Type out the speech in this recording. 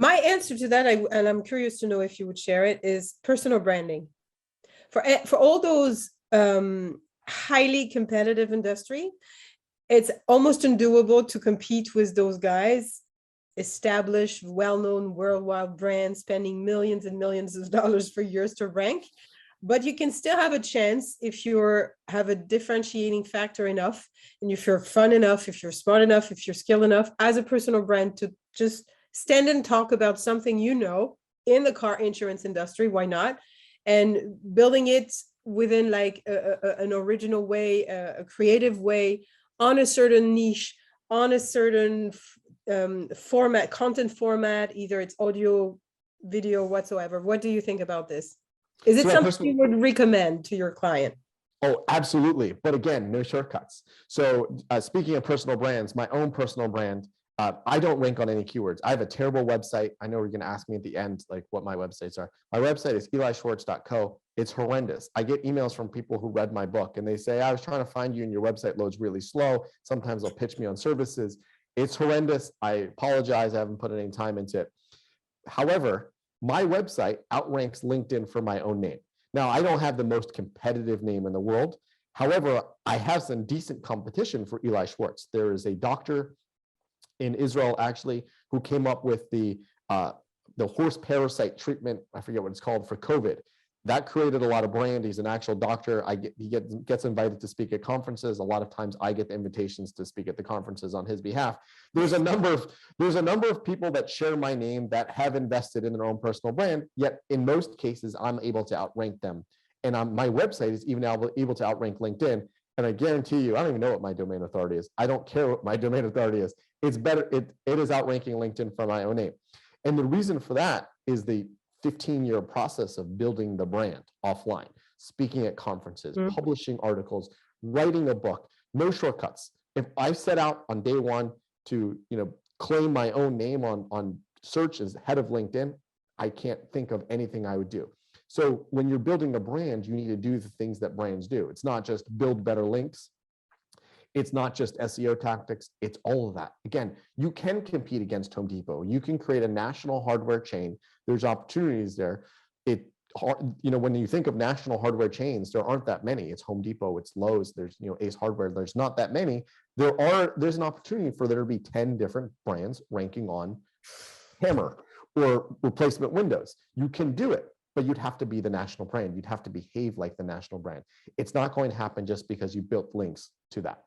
My answer to that, and I'm curious to know if you would share it, is personal branding. For all those highly competitive industry, it's almost undoable to compete with those guys, established, well-known worldwide brands spending millions and millions of dollars for years to rank. But you can still have a chance if you have a differentiating factor enough, and if you're fun enough, if you're smart enough, if you're skilled enough as a personal brand to just stand and talk about something in the car insurance industry. Why not? And building it within like an original way, a creative way, on a certain niche, on a certain format, content format, either it's audio, video, whatsoever. What do you think about this? Is it something you would recommend to your client? Oh, absolutely. But again, no shortcuts. So speaking of personal brands, my own personal brand, I don't rank on any keywords. I have a terrible website. I know you're going to ask me at the end, like what my websites are. My website is elischwartz.co. It's horrendous. I get emails from people who read my book and they say, I was trying to find you and your website loads really slow. Sometimes they'll pitch me on services. It's horrendous. I apologize. I haven't put any time into it. However, my website outranks LinkedIn for my own name. Now, I don't have the most competitive name in the world. However, I have some decent competition for Eli Schwartz. There is a doctor in Israel, actually, who came up with the horse parasite treatment, I forget what it's called, for COVID. That created a lot of brand. He's an actual doctor. He gets invited to speak at conferences. A lot of times I get the invitations to speak at the conferences on his behalf. There's a number of people that share my name that have invested in their own personal brand, yet in most cases, I'm able to outrank them. And my website is even able to outrank LinkedIn. And I guarantee you, I don't even know what my domain authority is. I don't care what my domain authority is. It's better. It is outranking LinkedIn for my own name. And the reason for that is the 15-year process of building the brand offline, speaking at conferences, publishing articles, writing a book, no shortcuts. If I set out on day one to claim my own name on search as head of LinkedIn, I can't think of anything I would do. So when you're building a brand, you need to do the things that brands do. It's not just build better links. It's not just SEO tactics. It's all of that. Again, you can compete against Home Depot. You can create a national hardware chain. There's opportunities there. When you think of national hardware chains, there aren't that many. It's Home Depot, it's Lowe's, there's Ace Hardware. There's not that many. There's an opportunity for there to be 10 different brands ranking on hammer or replacement windows. You can do it, but you'd have to be the national brand. You'd have to behave like the national brand. It's not going to happen just because you built links to that.